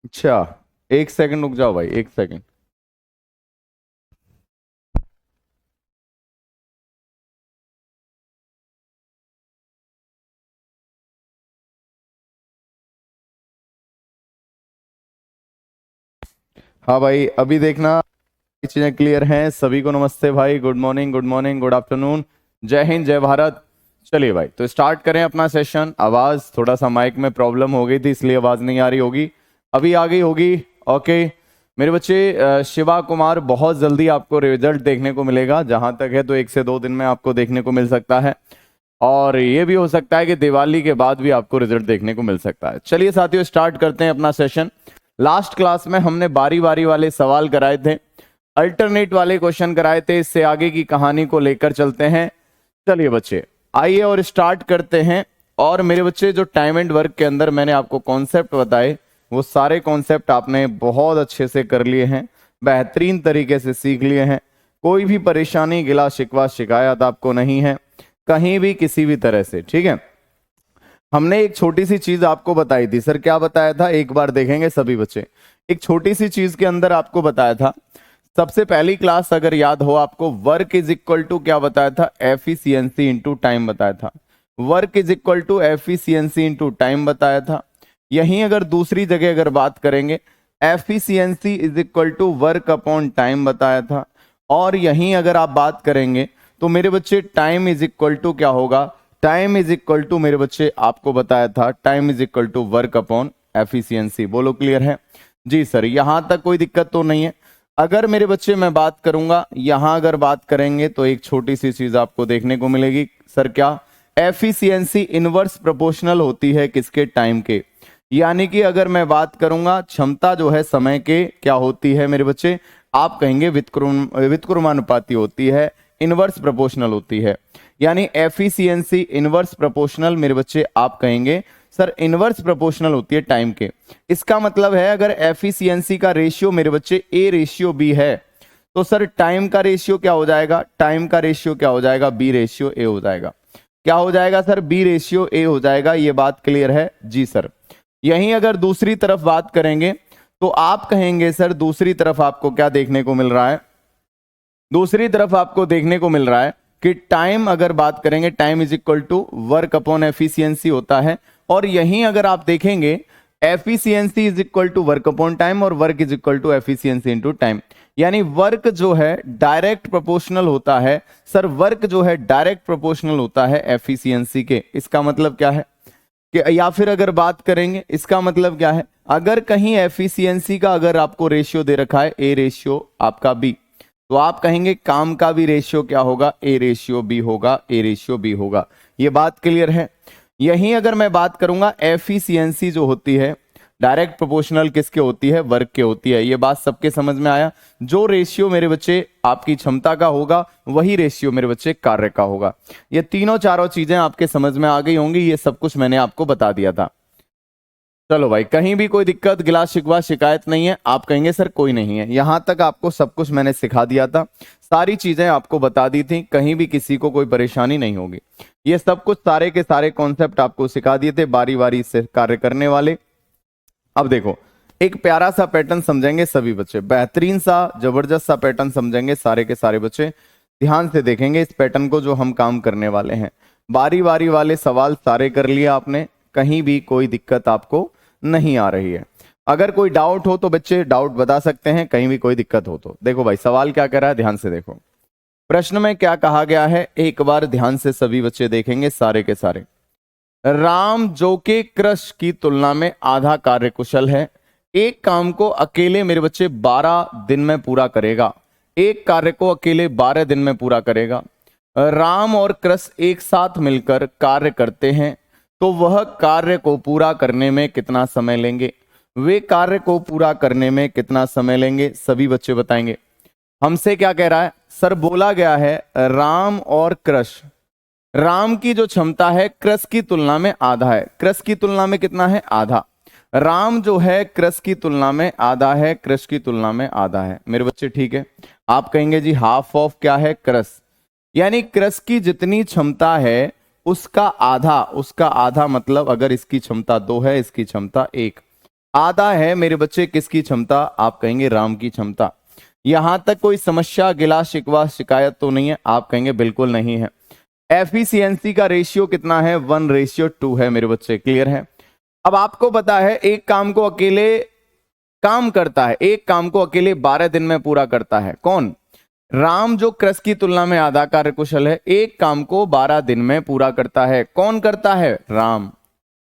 अच्छा, एक सेकंड रुक जाओ भाई, एक सेकंड। हाँ भाई, अभी देखना चीजें क्लियर हैं सभी को। नमस्ते भाई, good morning, good morning, good afternoon, जय हिंद, जय भारत। चलिए भाई, तो स्टार्ट करें अपना सेशन। आवाज थोड़ा सा माइक में प्रॉब्लम हो गई थी, इसलिए आवाज नहीं आ रही होगी। अभी आ गई होगी। ओके मेरे बच्चे, शिवा कुमार, बहुत जल्दी आपको रिजल्ट देखने को मिलेगा। जहां तक है तो 1 से 2 दिन में आपको देखने को मिल सकता है, और ये भी हो सकता है कि दिवाली के बाद भी आपको रिजल्ट देखने को मिल सकता है। चलिए साथियों, स्टार्ट करते हैं अपना सेशन। लास्ट क्लास में हमने बारी बारी वाले सवाल कराए थे, अल्टरनेट वाले क्वेश्चन कराए थे। इससे आगे की कहानी को लेकर चलते हैं। चलिए बच्चे, आइए और स्टार्ट करते हैं। और मेरे बच्चे, जो टाइम एंड वर्क के अंदर मैंने आपको कॉन्सेप्ट बताए, वो सारे कॉन्सेप्ट आपने बहुत अच्छे से कर लिए हैं, बेहतरीन तरीके से सीख लिए हैं। कोई भी परेशानी, गिला शिकवा, शिकायत आपको नहीं है कहीं भी, किसी भी तरह से। ठीक है, हमने एक छोटी सी चीज आपको बताई थी। सर क्या बताया था, एक बार देखेंगे सभी बच्चे। एक छोटी सी चीज के अंदर आपको बताया था, सबसे पहली क्लास अगर याद हो आपको, वर्क इज इक्वल टू क्या बताया था, एफिशिएंसी इंटू टाइम बताया था। Work is equal to efficiency into time बताया था। यहीं अगर दूसरी जगह अगर बात करेंगे, efficiency is equal to work upon time बताया था। और यहीं अगर आप बात करेंगे तो मेरे बच्चे, टाइम इज इक्वल टू क्या होगा, टाइम इज इक्वल टू मेरे बच्चे आपको बताया था, time is equal to work upon efficiency. बोलो क्लियर है? जी सर, यहां तक कोई दिक्कत तो नहीं है। अगर मेरे बच्चे मैं बात करूंगा, यहां अगर बात करेंगे तो एक छोटी सी चीज आपको देखने को मिलेगी। सर क्या, एफिशिएंसी इनवर्स प्रोपोर्शनल होती है किसके, टाइम के। यानी कि अगर मैं बात करूंगा, क्षमता जो है समय के क्या होती है मेरे बच्चे, आप कहेंगे व्युत्क्रमानुपाती होती है, इनवर्स प्रोपोर्शनल होती है। यानी एफिशिएंसी इनवर्स प्रोपोर्शनल मेरे बच्चे आप कहेंगे सर इनवर्स प्रोपोर्शनल होती है टाइम के। इसका मतलब है, अगर एफिशिएंसी का रेशियो मेरे बच्चे ए रेशियो बी है, तो सर टाइम का रेशियो क्या हो जाएगा, टाइम का रेशियो क्या हो जाएगा, बी रेशियो ए हो जाएगा। क्या हो जाएगा सर, बी रेशियो ए हो जाएगा। ये बात क्लियर है? जी सर। यहीं अगर दूसरी तरफ बात करेंगे तो आप कहेंगे सर, दूसरी तरफ आपको क्या देखने को मिल रहा है, दूसरी तरफ आपको देखने को मिल रहा है कि टाइम, अगर बात करेंगे, time is equal to work upon efficiency होता है। और यहीं अगर आप देखेंगे, efficiency is equal to work upon time, और work is equal to efficiency into time. यानी वर्क जो है डायरेक्ट प्रोपोर्शनल होता है, सर वर्क जो है डायरेक्ट प्रोपोर्शनल होता है एफिशिएंसी के। इसका मतलब क्या है कि, या फिर अगर बात करेंगे, इसका मतलब क्या है, अगर कहीं एफिशिएंसी का अगर आपको रेशियो दे रखा है ए रेशियो आपका बी, तो आप कहेंगे काम का भी रेशियो क्या होगा, ए रेशियो बी होगा, ए रेशियो बी होगा। ये बात क्लियर है? यहीं अगर मैं बात करूंगा, एफिशिएंसी जो होती है डायरेक्ट प्रोपोर्शनल किसके होती है, वर्क के होती है। ये बात सबके समझ में आया? जो रेशियो मेरे बच्चे आपकी क्षमता का होगा, वही रेशियो मेरे बच्चे कार्य का होगा। ये तीनों चारों चीजें आपके समझ में आ गई होंगी। ये सब कुछ मैंने आपको बता दिया था। चलो भाई, कहीं भी कोई दिक्कत, गिला शिकवा, शिकायत नहीं है? आप कहेंगे सर कोई नहीं है, यहां तक आपको सब कुछ मैंने सिखा दिया था, सारी चीजें आपको बता दी थी, कहीं भी किसी को कोई परेशानी नहीं होगी। ये सब कुछ सारे के सारे कॉन्सेप्ट आपको सिखा दिए थे, बारी बारी से कार्य करने वाले। अब देखो, एक प्यारा सा पैटर्न समझेंगे सभी बच्चे, बेहतरीन सा जबरदस्त सा पैटर्न समझेंगे सारे के सारे बच्चे। ध्यान से देखेंगे इस पैटर्न को जो हम काम करने वाले हैं। बारी बारी वाले सवाल सारे कर लिए आपने, कहीं भी कोई दिक्कत आपको नहीं आ रही है। अगर कोई डाउट हो तो बच्चे डाउट बता सकते हैं, कहीं भी कोई दिक्कत हो तो। देखो भाई, सवाल क्या कर रहा है, ध्यान से देखो। प्रश्न में क्या कहा गया है, एक बार ध्यान से सभी बच्चे देखेंगे सारे के सारे। राम जो कि कृष की तुलना में आधा कार्यकुशल है, एक काम को अकेले मेरे बच्चे 12 दिन में पूरा करेगा, एक कार्य को अकेले 12 दिन में पूरा करेगा। राम और कृष एक साथ मिलकर कार्य करते हैं, तो वह कार्य को पूरा करने में कितना समय लेंगे, वे कार्य को पूरा करने में कितना समय लेंगे, सभी बच्चे बताएंगे। हमसे क्या कह रहा है सर, बोला गया है राम और कृष, राम की जो क्षमता है कृष की तुलना में आधा है। कृष की तुलना में कितना है, आधा। राम जो है कृष की तुलना में आधा है, कृष की तुलना में आधा है। मेरे बच्चे ठीक है? आप कहेंगे जी हाफ ऑफ क्या है, कृष। यानी कृष की जितनी क्षमता है उसका आधा, उसका आधा मतलब अगर इसकी क्षमता 2 है, इसकी क्षमता 1, आधा है मेरे बच्चे किसकी क्षमता, आप कहेंगे राम की क्षमता। यहां तक कोई समस्या, गिला शिकवा शिकायत तो नहीं है, आप कहेंगे बिल्कुल नहीं है। एफिशिएंसी का रेशियो कितना है, 1:2 है मेरे बच्चे, क्लियर है। अब आपको पता है एक काम को अकेले काम करता है, एक काम को अकेले 12 दिन में पूरा करता है कौन, राम, जो कृष की तुलना में आधा कार्यकुशल है, एक काम को 12 दिन में पूरा करता है। कौन करता है, राम।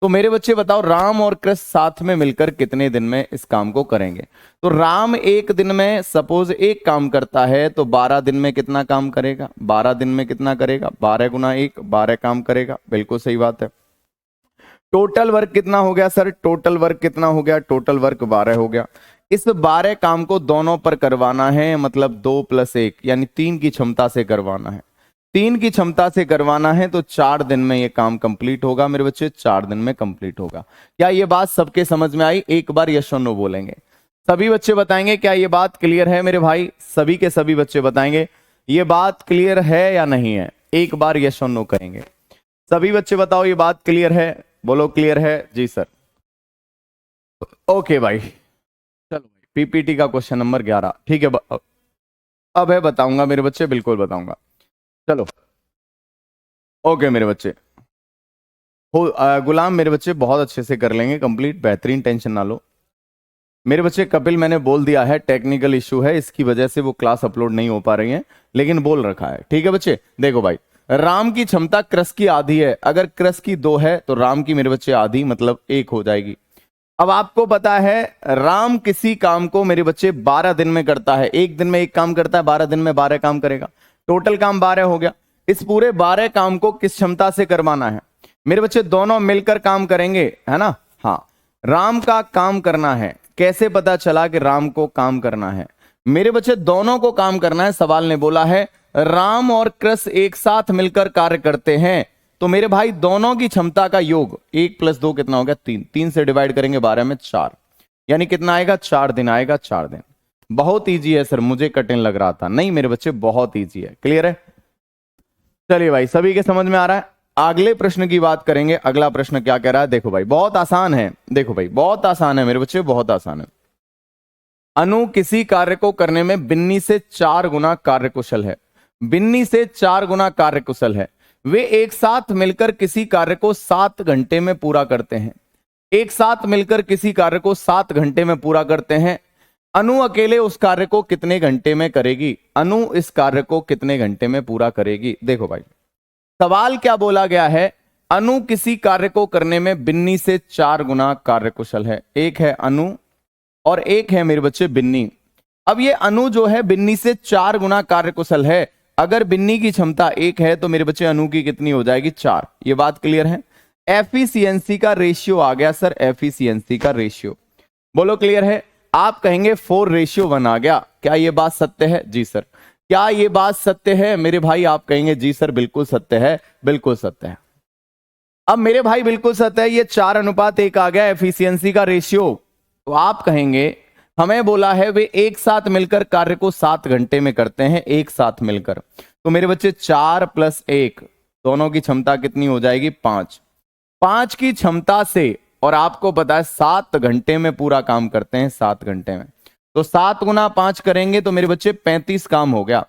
तो मेरे बच्चे बताओ राम और कृष साथ में मिलकर कितने दिन में इस काम को करेंगे। तो राम एक दिन में सपोज एक काम करता है तो 12 दिन में कितना काम करेगा, 12 दिन में कितना करेगा, 12 गुना 1, 12 काम करेगा, बिल्कुल सही बात है। टोटल वर्क कितना हो गया सर, टोटल वर्क कितना हो गया, टोटल वर्क 12 हो गया। इस 12 काम को दोनों पर करवाना है, मतलब 2 + 1 यानी 3 की क्षमता से करवाना है। 3 की क्षमता से करवाना है तो 4 दिन में ये काम कंप्लीट होगा मेरे बच्चे, 4 दिन में कंप्लीट होगा। क्या ये बात सबके समझ में आई, एक बार यस और नो बोलेंगे। सभी बच्चे बताएंगे क्या ये बात क्लियर है मेरे भाई, सभी के सभी बच्चे बताएंगे ये बात क्लियर है या नहीं है, एक बार यस और नो कहेंगे। सभी बच्चे बताओ ये बात क्लियर है, बोलो क्लियर है जी सर। ओके भाई, चलो पीपीटी का क्वेश्चन नंबर 11, ठीक है। अब है बताऊंगा मेरे बच्चे, बिल्कुल बताऊंगा। चलो ओके मेरे बच्चे, गुलाम मेरे बच्चे बहुत अच्छे से कर लेंगे कंप्लीट, बेहतरीन, टेंशन ना लो मेरे बच्चे। कपिल मैंने बोल दिया है टेक्निकल इशू है, इसकी वजह से वो क्लास अपलोड नहीं हो पा रही है, लेकिन बोल रखा है, ठीक है बच्चे। देखो भाई, राम की क्षमता कृष की आधी है, अगर कृष की 2 है तो राम की मेरे बच्चे आधी, मतलब 1 हो जाएगी। अब आपको पता है राम किसी काम को मेरे बच्चे 12 दिन में करता है, एक दिन में एक काम करता है, 12 दिन में 12 काम करेगा, टोटल काम 12 हो गया। इस पूरे 12 काम को किस क्षमता से करवाना है मेरे बच्चे, दोनों मिलकर काम करेंगे, है ना। हाँ, राम का काम करना है, कैसे पता चला कि राम को काम करना है मेरे बच्चे, दोनों को काम करना है। सवाल ने बोला है राम और कृष एक साथ मिलकर कार्य करते हैं, तो मेरे भाई दोनों की क्षमता का योग 1 + 2 कितना हो गया, 3, 3 से डिवाइड करेंगे 12 में 4, यानी कितना आएगा, 4 दिन आएगा, 4 दिन। बहुत इजी है सर, मुझे कठिन लग रहा था, नहीं मेरे बच्चे बहुत इजी है, क्लियर है। चलिए भाई, सभी के समझ में आ रहा है। अगले प्रश्न की बात करेंगे। अगला प्रश्न क्या कह रहा है, देखो भाई बहुत आसान है, देखो भाई बहुत आसान है मेरे बच्चे, बहुत आसान है। अनु किसी कार्य को करने में बिन्नी से 4 गुना कार्यकुशल है, बिन्नी से 4 गुना कार्यकुशल है। वे एक साथ मिलकर किसी कार्य को 7 घंटे में पूरा करते हैं, एक साथ मिलकर किसी कार्य को 7 घंटे में पूरा करते हैं। अनु अकेले उस कार्य को कितने घंटे में करेगी, अनु इस कार्य को कितने घंटे में पूरा करेगी। देखो भाई सवाल क्या बोला गया है, अनु किसी कार्य को करने में बिन्नी से 4 गुना कार्यकुशल है। एक है अनु और एक है मेरे बच्चे बिन्नी। अब ये अनु जो है बिन्नी से 4 गुना कार्यकुशल है, अगर बिन्नी की क्षमता 1 है तो मेरे बच्चे अनु की कितनी हो जाएगी, 4। ये बात क्लियर है। एफिशिएंसी का रेशियो आ गया सर, एफिशिएंसी का रेशियो, बोलो क्लियर है। आप कहेंगे 4:1 आ गया, क्या ये बात सत्य है, जी सर। क्या ये बात सत्य है मेरे भाई, आप कहेंगे जी सर बिल्कुल सत्य है, बिल्कुल सत्य है। अब मेरे भाई बिल्कुल सत्य है, ये 4:1 आ गया एफिशिएंसी का रेशियो। तो आप कहेंगे हमें बोला है वे एक साथ मिलकर कार्य को 7 घंटे में करते हैं, एक साथ मिलकर, तो मेरे बच्चे 4 + 1 दोनों की क्षमता कितनी हो जाएगी, 5। 5 की क्षमता से, और आपको पता है 7 घंटे में पूरा काम करते हैं, 7 घंटे में, तो 7 गुना 5 करेंगे तो मेरे बच्चे 35 काम हो गया।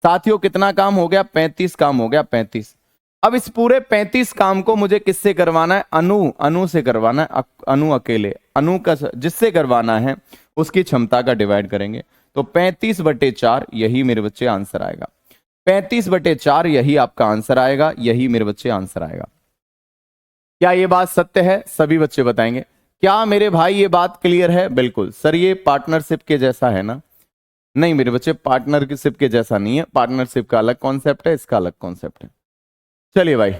साथियों कितना काम हो गया, 35 काम हो गया, 35। अब इस पूरे 35 काम को मुझे किससे करवाना है, अनु से करवाना है, अनु अकेले, अनु का जिससे करवाना है उसकी क्षमता का डिवाइड करेंगे, तो 35/4 यही मेरे बच्चे आंसर आएगा। 35/4 यही आपका आंसर आएगा, यही मेरे बच्चे आंसर आएगा। क्या ये बात सत्य है, सभी बच्चे बताएंगे। क्या मेरे भाई ये बात क्लियर है, बिल्कुल सर। ये पार्टनरशिप के जैसा है ना, नहीं मेरे बच्चे पार्टनरशिप के जैसा नहीं है, पार्टनरशिप का अलग कॉन्सेप्ट है, इसका अलग कॉन्सेप्ट है। चलिए भाई,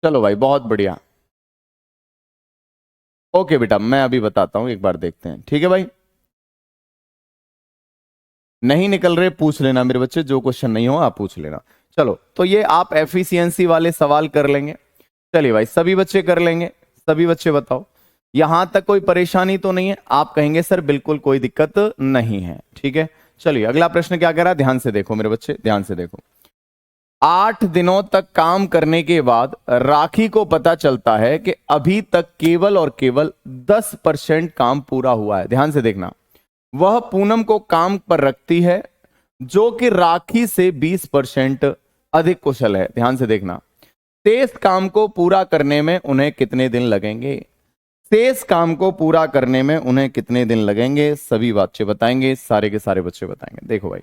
चलो भाई बहुत बढ़िया। ओके बेटा, मैं अभी बताता हूं, एक बार देखते हैं, ठीक है भाई। नहीं निकल रहे पूछ लेना मेरे बच्चे, जो क्वेश्चन नहीं हो आप पूछ लेना। चलो, तो ये आप एफिशिएंसी वाले सवाल कर लेंगे। चलिए भाई, सभी बच्चे कर लेंगे, सभी बच्चे बताओ यहां तक कोई परेशानी तो नहीं है, आप कहेंगे सर बिल्कुल कोई दिक्कत नहीं है, ठीक है। चलिए अगला प्रश्न क्या कह रहा है, ध्यान से देखो मेरे बच्चे, ध्यान से देखो। 8 दिनों तक काम करने के बाद राखी को पता चलता है कि अभी तक केवल और केवल 10% काम पूरा हुआ है। ध्यान से देखना, वह पूनम को काम पर रखती है जो कि राखी से 20% अधिक कुशल है। ध्यान से देखना, शेष काम को पूरा करने में उन्हें कितने दिन लगेंगे? शेष काम को पूरा करने में उन्हें कितने दिन लगेंगे? सभी बच्चे बताएंगे, सारे के सारे बच्चे बताएंगे। देखो भाई,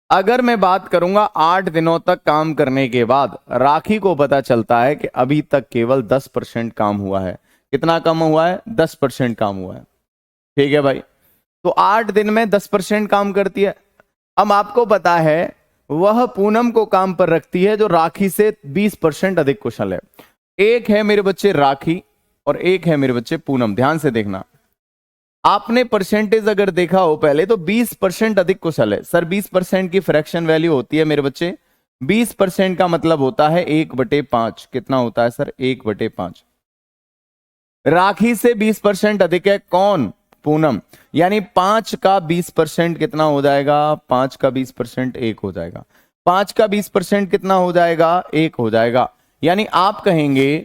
अगर मैं बात करूंगा 8 दिनों तक काम करने के बाद राखी को पता चलता है कि अभी तक केवल 10% काम हुआ है। कितना काम हुआ है? 10% काम हुआ है। ठीक है भाई, तो 8 दिन में 10% काम करती है। अब आपको पता है वह पूनम को काम पर रखती है जो राखी से 20% अधिक कुशल है। एक है मेरे बच्चे राखी और एक है मेरे बच्चे पूनम। ध्यान से देखना, आपने परसेंटेज अगर देखा हो पहले तो 20% अधिक कुशल है। सर 20% की फ्रैक्शन वैल्यू होती है मेरे बच्चे, 20% का मतलब होता है 1/5। कितना होता है सर? 1/5। राखी से 20% अधिक है कौन? पूनम। यानी 5 का 20% कितना हो जाएगा? 5 का 20% 1 हो जाएगा। 5 का 20% कितना हो जाएगा? 1 हो जाएगा। यानी आप कहेंगे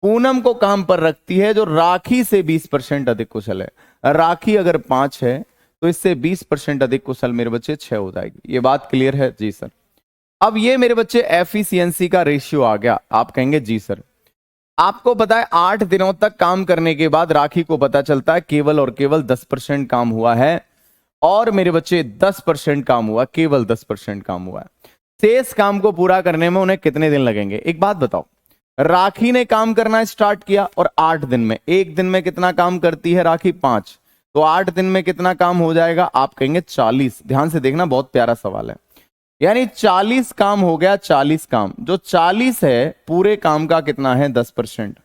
पूनम को काम पर रखती है जो राखी से 20% अधिक कुशल है। राखी अगर 5 है तो इससे 20% अधिक कुशल मेरे बच्चे 6 हो जाएगी। ये बात क्लियर है? जी सर। अब ये मेरे बच्चे एफिशिएंसी का रेशियो आ गया। आप कहेंगे जी सर। आपको पता है 8 दिनों तक काम करने के बाद राखी को पता चलता है केवल और केवल 10% काम हुआ है और मेरे बच्चे 10% काम हुआ, केवल 10% काम हुआ है। शेष काम को पूरा करने में उन्हें कितने दिन लगेंगे? एक बात बताओ, राखी ने काम करना स्टार्ट किया और 8 दिन में, एक दिन में कितना काम करती है राखी? 5। तो 8 दिन में कितना काम हो जाएगा? आप कहेंगे 40। ध्यान से देखना, बहुत प्यारा सवाल है। यानी 40 काम हो गया। 40 काम, जो 40 है पूरे काम का कितना है? 10%।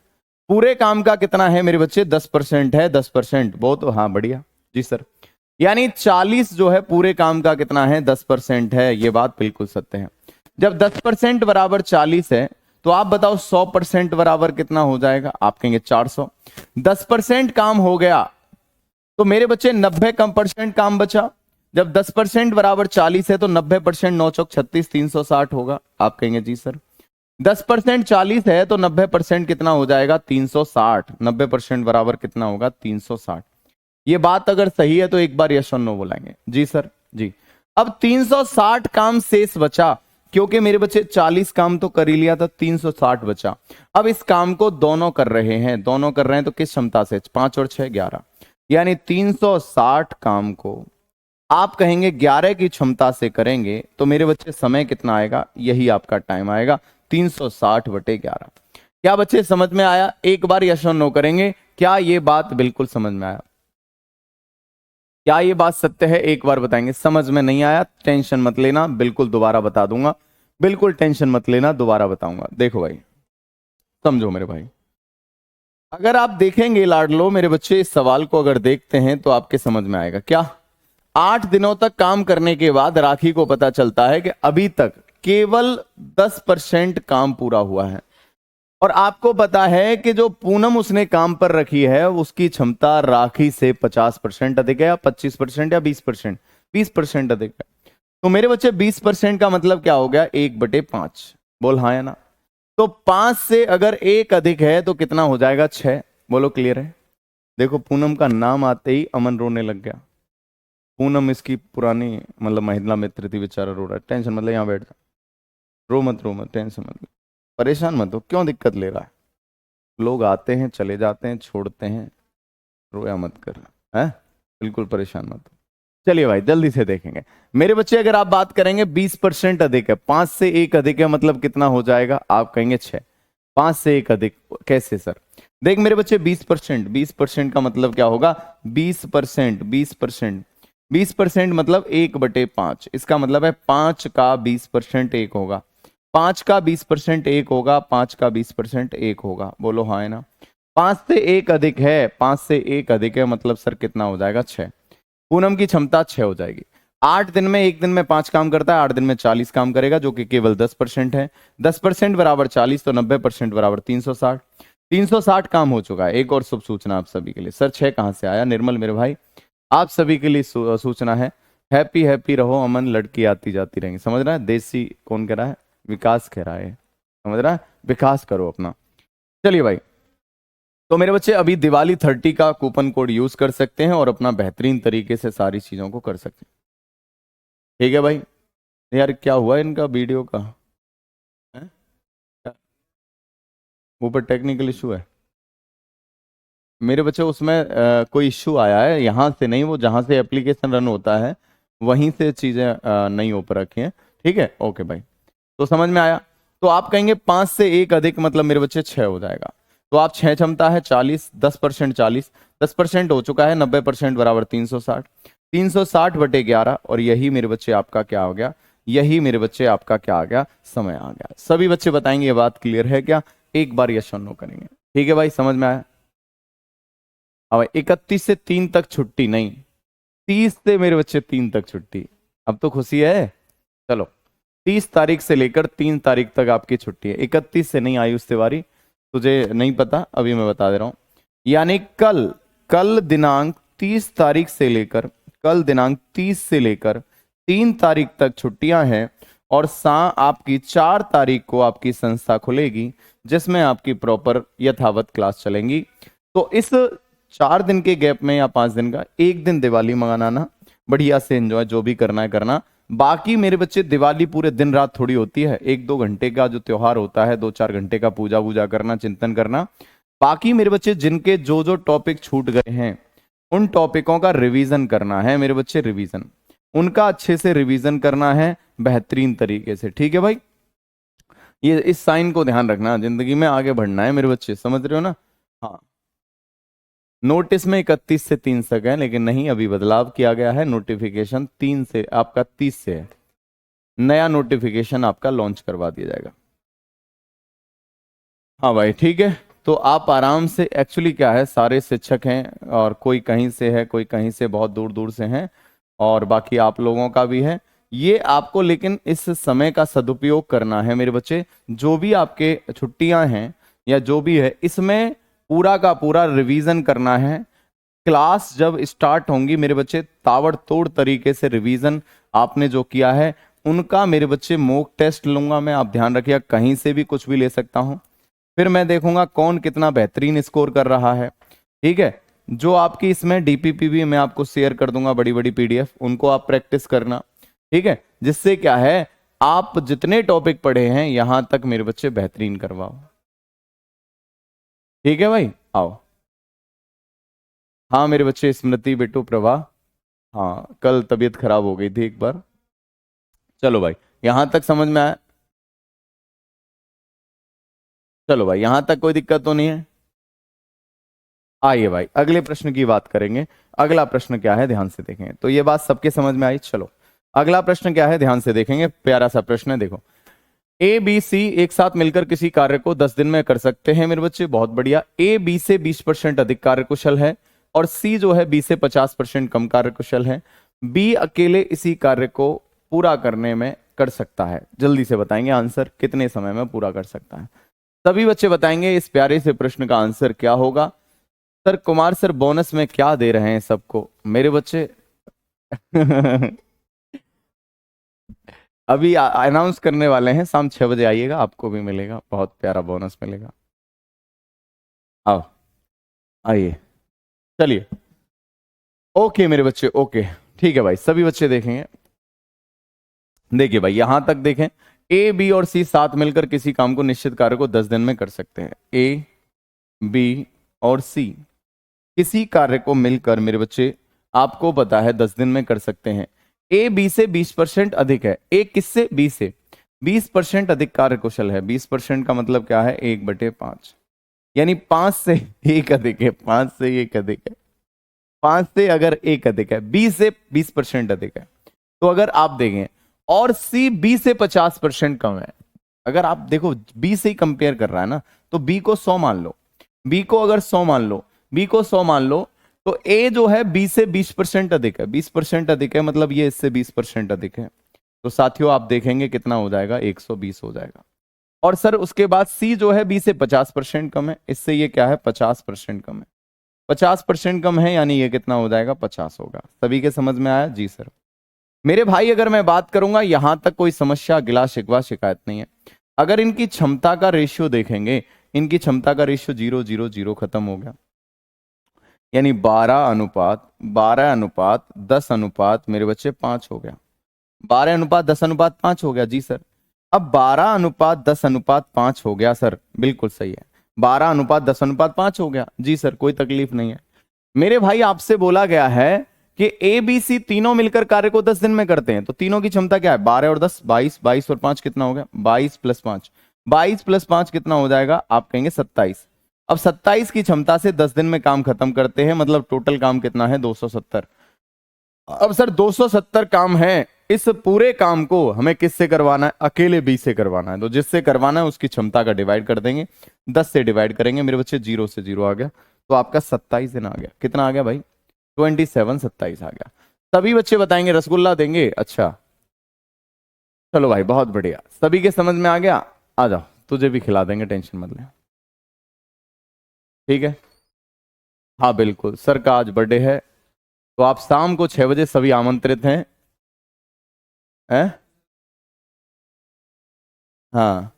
पूरे काम का कितना है मेरे बच्चे? 10% है। 10% बहुत, हाँ बढ़िया जी सर। यानी 40 जो है पूरे काम का कितना है? 10% है। ये बात बिल्कुल सत्य है। जब 10% बराबर 40 है तो आप बताओ 100% बराबर कितना हो जाएगा? आप कहेंगे 400। 10% काम हो गया तो मेरे बच्चे 90% काम बचा। जब 10% बराबर 40 है तो 90% 9 चौक 36, 360 होगा। आप कहेंगे जी सर। 10% 40 है तो 90% कितना हो जाएगा? 360। 90% बराबर कितना होगा? 360। ये बात अगर सही है तो एक बार यस और नो बोलेंगे। जी सर जी। अब 360 काम शेष बचा क्योंकि मेरे बच्चे 40 काम तो कर ही लिया था, 360 बचा। अब इस काम को दोनों कर रहे हैं, दोनों कर रहे हैं तो किस क्षमता से? 5 और 6 11। यानी 360 काम को आप कहेंगे 11 की क्षमता से करेंगे तो मेरे बच्चे समय कितना आएगा? यही आपका टाइम आएगा, 360/11। क्या बच्चे समझ में आया? एक बार यस और नो करेंगे। क्या ये बात बिल्कुल समझ में आया? क्या ये बात सत्य है? एक बार बताएंगे। समझ में नहीं आया टेंशन मत लेना, बिल्कुल दोबारा बता दूंगा। बिल्कुल टेंशन मत लेना, दोबारा बताऊंगा। देखो भाई, समझो मेरे भाई, अगर आप देखेंगे लाडलो मेरे बच्चे, इस सवाल को अगर देखते हैं तो आपके समझ में आएगा। क्या 8 दिनों तक काम करने के बाद राखी को पता चलता है कि अभी तक केवल 10% काम पूरा हुआ है और आपको पता है कि जो पूनम उसने काम पर रखी है उसकी क्षमता राखी से 50% अधिक है, या 25% या 20%? 20% अधिक है। तो मेरे बच्चे 20% का मतलब क्या हो गया? 1/5। बोल हाँ या ना? तो 5 से अगर 1 अधिक है तो कितना हो जाएगा? 6। बोलो क्लियर है? देखो पूनम का नाम आते ही अमन रोने लग गया। पूनम इसकी पुरानी मतलब महिला मित्र थी, बेचारा रो रहा है। टेंशन मतलब, यहाँ बैठ जा, रो मत, रो मत, टेंशन मत, परेशान मत हो। क्यों दिक्कत ले रहा है? लोग आते हैं चले जाते हैं, छोड़ते हैं, रोया मत कर, है? बिल्कुल परेशान मत हो। चलिए भाई जल्दी से देखेंगे मेरे बच्चे। अगर आप बात करेंगे 20% अधिक है, 5 से 1 अधिक है मतलब कितना हो जाएगा? आप कहेंगे 6। 5 से 1 अधिक कैसे सर? देख मेरे बच्चे 20%, 20% का मतलब क्या होगा? 20%, 20%, 20% मतलब 1/5। इसका मतलब है 5 का 20% 1 होगा। 5 का 20% 1 होगा। 5 का 20% 1 होगा। बोलो हाँ है ना? 5 से 1 अधिक है, 5 से 1 अधिक है मतलब सर कितना हो जाएगा? 6। पूनम की क्षमता 6 हो जाएगी। 8 दिन में, एक दिन में 5 काम करता है, 8 दिन में 40 काम करेगा जो कि केवल 10% है। 10% बराबर 40 तो 90% बराबर 360। 360 काम हो चुका है। एक और शुभ सूचना आप सभी के लिए। सर 6 कहां से आया? निर्मल मेरे भाई, आप सभी के लिए सूचना है। हैप्पी हैप्पी रहो अमन, लड़की आती जाती रहेंगी। समझ रहा है? देसी कौन कह रहा है? विकास कह रहा है, समझ रहा है, विकास करो अपना। चलिए भाई, तो मेरे बच्चे अभी दिवाली 30 का कूपन कोड यूज कर सकते हैं और अपना बेहतरीन तरीके से सारी चीजों को कर सकते हैं। ठीक है भाई। यार क्या हुआ इनका वीडियो का, हैं? क्या? ऊपर टेक्निकल इशू है मेरे बच्चे, उसमें कोई इश्यू आया है, यहाँ से नहीं, वो जहाँ से एप्लीकेशन रन होता है वहीं से चीज़ें नहीं ऊपर रखी हैं। ठीक है, ओके भाई, तो समझ में आया। तो आप कहेंगे 5 से 1 अधिक मतलब मेरे बच्चे 6 हो जाएगा। तो आप 6 क्षमता है 40, 10% 40, 10% हो चुका है 90% बराबर 360, 360 बटे 11, और यही मेरे बच्चे आपका क्या हो गया, यही मेरे बच्चे आपका क्या आ गया, समय आ गया। सभी बच्चे बताएंगे ये बात क्लियर है क्या, एक बार यस और नो करेंगे। ठीक है भाई, समझ में आया। अब 31 से 3 तक छुट्टी नहीं, 30 से मेरे बच्चे 3 तक छुट्टी। अब तो खुशी है। चलो, 30 तारीख से लेकर 3 तारीख तक आपकी छुट्टी है। 31 से नहीं, आयुष तिवारी तुझे नहीं पता, अभी मैं बता दे रहा हूं। यानी कल, कल दिनांक 30 तारीख से लेकर, कल दिनांक 30 से लेकर 3 तारीख तक छुट्टियां हैं, और आपकी 4 तारीख को आपकी संस्था खुलेगी, जिसमें आपकी प्रॉपर यथावत क्लास चलेंगी। तो इस 4 दिन के गैप में या 5 दिन का, एक दिन दिवाली मनाना, बढ़िया से एंजॉय, जो भी करना है करना। बाकी मेरे बच्चे दिवाली पूरे दिन रात थोड़ी होती है, 1-2 घंटे का जो त्योहार होता है, 2-4 घंटे का पूजा वूजा करना, चिंतन करना। बाकी मेरे बच्चे जिनके जो जो टॉपिक छूट गए हैं, उन टॉपिकों का रिवीजन करना है मेरे बच्चे, रिवीजन उनका अच्छे से रिवीजन करना है बेहतरीन तरीके से। ठीक है भाई, ये इस साइन को ध्यान रखना, जिंदगी में आगे बढ़ना है मेरे बच्चे, समझ रहे हो ना। हाँ, नोटिस में 31 से 3 तक है, लेकिन नहीं, अभी बदलाव किया गया है, नोटिफिकेशन 3 से आपका 30 से है, नया नोटिफिकेशन आपका लॉन्च करवा दिया जाएगा। हाँ भाई, ठीक है। तो आप आराम से, एक्चुअली क्या है, सारे शिक्षक हैं, और कोई कहीं से है, कोई कहीं से बहुत दूर दूर से हैं, और बाकी आप लोगों का भी है। ये आपको लेकिन इस समय का सदुपयोग करना है मेरे बच्चे। जो भी आपके छुट्टियां हैं या जो भी है, इसमें पूरा का पूरा रिवीजन करना है। क्लास जब स्टार्ट होंगी मेरे बच्चे, ताबड़तोड़ तरीके से रिवीजन आपने जो किया है उनका मेरे बच्चे मॉक टेस्ट लूंगा मैं, आप ध्यान रखिएगा, कहीं से भी कुछ भी ले सकता हूं। फिर मैं देखूंगा कौन कितना बेहतरीन स्कोर कर रहा है। ठीक है, जो आपकी इसमें डीपीपी भी मैं आपको शेयर कर दूंगा, बड़ी बड़ी पीडीएफ, उनको आप प्रैक्टिस करना। ठीक है, जिससे क्या है, आप जितने टॉपिक पढ़े हैं यहां तक मेरे बच्चे बेहतरीन करवाओ। ठीक है भाई, आओ। हाँ मेरे बच्चे, स्मृति, बिट्टू, प्रभा, हाँ कल तबीयत खराब हो गई थी एक बार। चलो भाई, यहां तक समझ में आया। चलो भाई, यहां तक कोई दिक्कत तो नहीं है। आइए भाई, अगले प्रश्न की बात करेंगे। अगला प्रश्न क्या है, ध्यान से देखेंगे। तो ये बात सबके समझ में आई। चलो, अगला प्रश्न क्या है, ध्यान से देखेंगे, प्यारा सा प्रश्न है, देखो। ए बी सी एक साथ मिलकर किसी कार्य को 10 दिन में कर सकते हैं मेरे बच्चे, बहुत बढ़िया। ए बी से 20% अधिक कार्यकुशल है, और सी जो है बी से 50% कम कार्यकुशल है। बी अकेले इसी कार्य को पूरा करने में कर सकता है। जल्दी से बताएंगे आंसर, कितने समय में पूरा कर सकता है। सभी बच्चे बताएंगे इस प्यारे से प्रश्न का आंसर क्या होगा। सर कुमार सर बोनस में क्या दे रहे हैं सबको मेरे बच्चे? अभी अनाउंस करने वाले हैं, शाम 6 बजे आइएगा, आपको भी मिलेगा, बहुत प्यारा बोनस मिलेगा। आओ, आइए, चलिए। ओके मेरे बच्चे, ओके, ठीक है भाई, सभी बच्चे देखेंगे। देखिए भाई, यहां तक देखें, ए बी और सी साथ मिलकर किसी काम को निश्चित कार्य को 10 दिन में कर सकते हैं। ए बी और सी किसी कार्य को मिलकर मेरे बच्चे, आपको पता है 10 दिन में कर सकते हैं। ए बी से 20% अधिक है। ए किससे? बी से 20% अधिक कार्यकुशल है। 20% का मतलब क्या है, 1/5, यानी 5 से 1 अधिक है, 5 से 1 अधिक है, 5 से अगर 1 अधिक है, बी से 20% अधिक है। तो अगर आप देखें, और सी बी से 50% कम है। अगर आप देखो, बी से ही कंपेयर कर रहा है ना, तो बी को 100 मान लो, बी को अगर 100 मान लो, बी को 100 मान लो, तो ए जो है बी से 20% अधिक है। 20% अधिक है मतलब ये इससे 20% अधिक है। तो साथियों आप देखेंगे कितना हो जाएगा, 120 हो जाएगा। और सर उसके बाद सी जो है बी से 50% कम है, इससे ये क्या है, 50% कम है। 50% कम है, यानी ये कितना हो जाएगा, 50 होगा। सभी के समझ में आया? जी सर। मेरे भाई अगर मैं बात करूंगा, यहां तक कोई समस्या, गिला शिकवा, शिकायत नहीं है। अगर इनकी क्षमता का रेशियो देखेंगे, इनकी क्षमता का रेशियो 0 0 0 खत्म हो गया, यानी 12 अनुपात मेरे बच्चे 5 हो गया। 12 अनुपात 10 अनुपात 5 हो गया जी सर। अब 12 अनुपात 10 अनुपात 5 हो गया सर, बिल्कुल सही है। 12 अनुपात 10 अनुपात 5 हो गया जी सर, कोई तकलीफ नहीं है। मेरे भाई आपसे बोला गया है कि ए बी सी तीनों मिलकर कार्य को 10 दिन में करते हैं, तो तीनों की क्षमता क्या है? 12 और 10 22, 22 और 5 कितना हो गया? 22 प्लस 5, 22 प्लस 5 कितना हो जाएगा? आप कहेंगे 27। अब 27 की क्षमता से 10 दिन में काम खत्म करते हैं, मतलब टोटल काम कितना है? 270। अब सर 270 काम है, इस पूरे काम को हमें किससे करवाना है? अकेले बी से करवाना है, तो जिससे करवाना है उसकी क्षमता का डिवाइड कर देंगे, 10 से डिवाइड करेंगे मेरे बच्चे, 0 से 0 आ गया, तो आपका 27 दिन आ गया। कितना आ गया भाई? 27, 27 आ गया। सभी बच्चे बताएंगे रसगुल्ला देंगे। अच्छा चलो भाई, बहुत बढ़िया, सभी के समझ में आ गया। आ जाओ, तुझे भी खिला देंगे, टेंशन मत ले। ठीक है, हाँ बिल्कुल, सर का आज बर्थडे है, तो आप शाम को 6 बजे सभी आमंत्रित हैं। हैं? हाँ,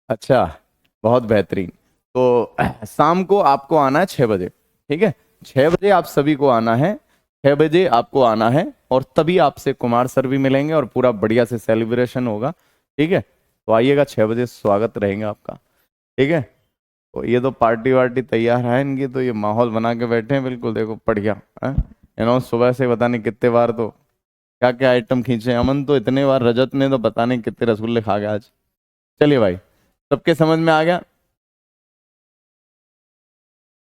अच्छा, बहुत बेहतरीन। तो शाम को आपको आना है 6 बजे, ठीक है? 6 बजे आप सभी को आना है, 6 बजे आपको आना है, और तभी आपसे कुमार सर भी मिलेंगे और पूरा बढ़िया से सेलिब्रेशन होगा, ठीक है? तो आइएगा 6 बजे, स्वागत रहेगा आपका, ठीक है? तो ये तो पार्टी वार्टी तैयार है इनकी, तो ये माहौल बना के बैठे हैं बिल्कुल, देखो बढ़िया है। सुबह से पता नहीं कितने बार तो क्या क्या आइटम खींचे, अमन तो इतने बार, रजत ने तो पता नहीं कितने रसगुल्ले खा गया आज। चलिए भाई, सबके समझ में आ गया?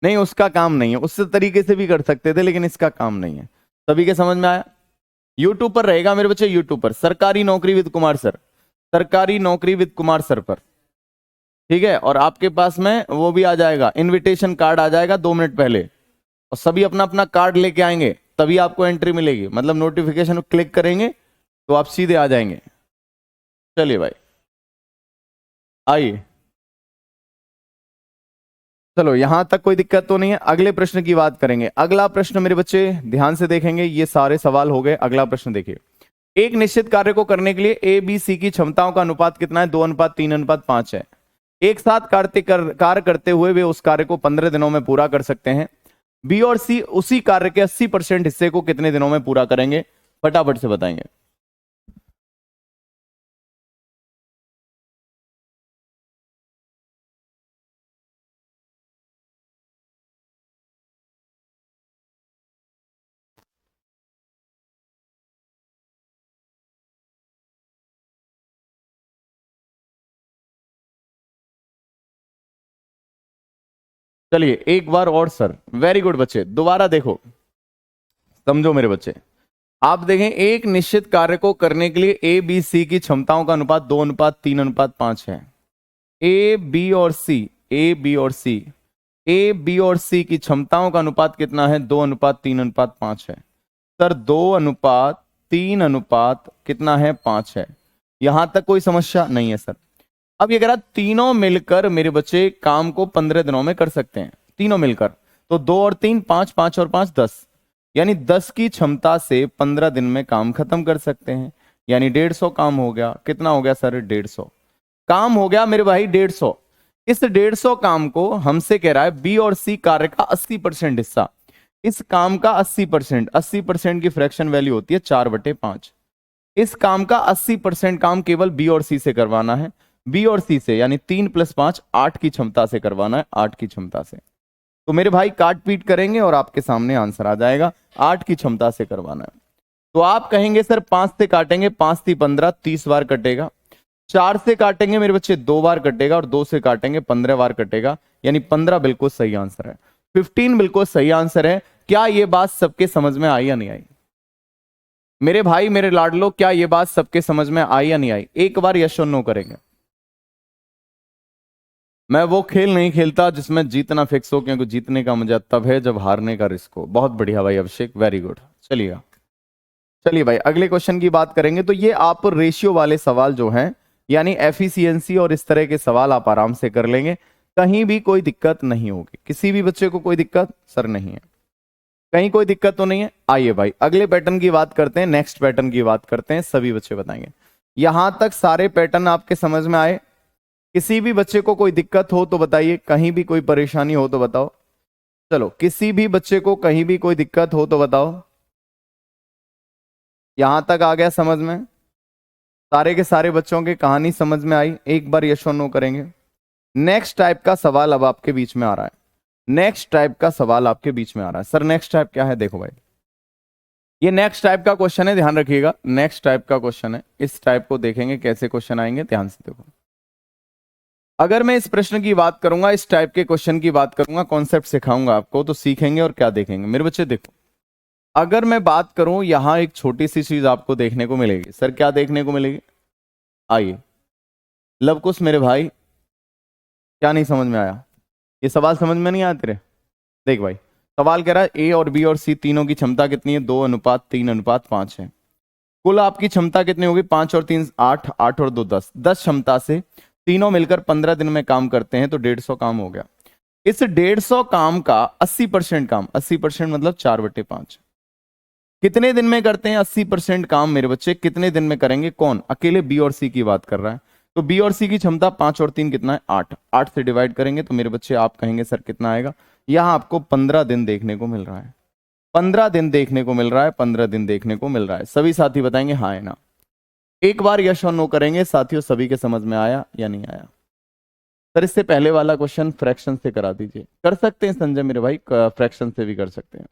नहीं, उसका काम नहीं है, उससे तरीके से भी कर सकते थे, लेकिन इसका काम नहीं है। सभी के समझ में आया? यूट्यूब पर रहेगा मेरे बच्चे, यूट्यूब पर सरकारी नौकरी विद कुमार सर, सरकारी नौकरी विद कुमार सर पर, ठीक है? और आपके पास में वो भी आ जाएगा, इनविटेशन कार्ड आ जाएगा 2 मिनट पहले, और सभी अपना अपना कार्ड लेके आएंगे, तभी आपको एंट्री मिलेगी, मतलब नोटिफिकेशन क्लिक करेंगे तो आप सीधे आ जाएंगे। चलिए भाई, आइए, चलो यहां तक कोई दिक्कत तो नहीं है। अगले प्रश्न की बात करेंगे। अगला प्रश्न मेरे बच्चे ध्यान से देखेंगे, ये सारे सवाल हो गए। अगला प्रश्न देखिए, एक निश्चित कार्य को करने के लिए ए बी सी की क्षमताओं का अनुपात कितना है? 2:3:5 है। एक साथ कार्य करते हुए वे उस कार्य को 15 दिनों में पूरा कर सकते हैं। बी और सी उसी कार्य के 80% हिस्से को कितने दिनों में पूरा करेंगे? फटाफट से बताएंगे। चलिए एक बार और सर, वेरी गुड बच्चे, दोबारा देखो, समझो मेरे बच्चे। आप देखें, एक निश्चित कार्य को करने के लिए ए बी सी की क्षमताओं का अनुपात 2:3:5 है। ए बी और सी, ए बी और सी, ए बी और सी की क्षमताओं का अनुपात कितना है? 2:3:5 है। सर 2:3 कितना है? 5 है। यहां तक कोई समस्या नहीं है सर। अब ये कह रहा तीनों मिलकर मेरे बच्चे काम को 15 दिनों में कर सकते हैं, तीनों मिलकर, तो 2 और 3 5, 5 और 5 10, यानी 10 की क्षमता से 15 दिन में काम खत्म कर सकते हैं, यानी 150 काम हो गया। कितना हो गया सर? 150 काम हो गया मेरे भाई, 150। इस 150 काम को हमसे कह रहा है बी और सी कार्य का 80% हिस्सा, इस काम का 80%, 80% की फ्रैक्शन वैल्यू होती है 4/5। इस काम का 80% काम केवल बी और सी से करवाना है, बी और सी से, यानी 3 + 5 8 की क्षमता से करवाना है, 8 की क्षमता से। तो मेरे भाई काट पीट करेंगे और आपके सामने आंसर आ जाएगा, 8 की क्षमता से करवाना है। तो आप कहेंगे सर 5 से काटेंगे, 5 × 3 = 15, 30 बार कटेगा। 4 से काटेंगे मेरे बच्चे 2 बार कटेगा, और 2 से काटेंगे 15 बार कटेगा, यानी 15 बिल्कुल सही आंसर है, 15 बिल्कुल सही आंसर है। क्या ये बात सबके समझ में आई या नहीं आई? मेरे भाई मेरे लाडलो, क्या ये बात सबके समझ में आई या नहीं आई? एक बार यस और नो करेंगे। मैं वो खेल नहीं खेलता जिसमें जीतना फिक्स हो, क्योंकि जीतने का मजा तब है जब हारने का रिस्क हो। बहुत बढ़िया भाई अभिषेक, वेरी गुड। चलिएगा, चलिए भाई अगले क्वेश्चन की बात करेंगे। तो ये आप रेशियो वाले सवाल जो हैं, यानी एफिशिएंसी और इस तरह के सवाल आप आराम से कर लेंगे, कहीं भी कोई दिक्कत नहीं होगी। किसी भी बच्चे को कोई दिक्कत सर नहीं है? कहीं कोई दिक्कत तो नहीं है? आइए भाई अगले पैटर्न की बात करते हैं, नेक्स्ट पैटर्न की बात करते हैं, सभी बच्चे बताएंगे। यहां तक सारे पैटर्न आपके समझ में आए? किसी भी बच्चे को कोई दिक्कत हो तो बताइए, कहीं भी कोई परेशानी हो तो बताओ। चलो, किसी भी बच्चे को कहीं भी कोई दिक्कत हो तो बताओ। यहां तक आ गया समझ में? सारे के सारे बच्चों की कहानी समझ में आई? एक बार यस और नो करेंगे। नेक्स्ट टाइप का सवाल अब आपके बीच में आ रहा है। नेक्स्ट टाइप का सवाल आपके बीच में आ रहा है। सर नेक्स्ट टाइप क्या है? देखो भाई, ये नेक्स्ट टाइप का क्वेश्चन है, ध्यान रखिएगा। नेक्स्ट टाइप का क्वेश्चन है, इस टाइप को देखेंगे कैसे क्वेश्चन आएंगे, ध्यान से देखो। अगर मैं इस प्रश्न की बात करूंगा, इस टाइप के क्वेश्चन की बात करूंगा, कॉन्सेप्ट सिखाऊंगा आपको, तो सीखेंगे और क्या देखेंगे मेरे बच्चे? देखो, अगर मैं बात करूं, यहां एक छोटी सी चीज आपको देखने को मिलेगी। सर क्या देखने को मिलेगी? आइए, लवकुश मेरे भाई, क्या नहीं समझ में आया? ये सवाल समझ में नहीं आया तेरे? देख भाई, सवाल कह रहा है ए और बी और सी तीनों की क्षमता कितनी है? 2:3:5 है। कुल आपकी क्षमता कितनी होगी? 5 और 3 8, 8 और 2 10। 10 क्षमता से तीनों मिलकर 15 दिन में काम करते हैं, तो 150 काम हो गया। इस 150 काम का 80% काम, 80% मतलब 4/5 कितने दिन में करते हैं? 80% काम मेरे बच्चे कितने दिन में करेंगे? कौन? अकेले बी और सी की बात कर रहा है। तो बी और सी की क्षमता 5 और 3 कितना है? 8। 8 से डिवाइड करेंगे तो मेरे बच्चे आप कहेंगे सर कितना आएगा? यहां आपको 15 दिन देखने को मिल रहा है। 15 दिन देखने को मिल रहा है, 15 दिन देखने को मिल रहा है। सभी साथी बताएंगे हाँ है ना? एक बार यश और नो करेंगे साथियों, सभी के समझ में आया या नहीं आया? सर इससे पहले वाला क्वेश्चन फ्रैक्शन से करा दीजिए। कर सकते हैं संजय मेरे भाई, फ्रैक्शन से भी कर सकते हैं।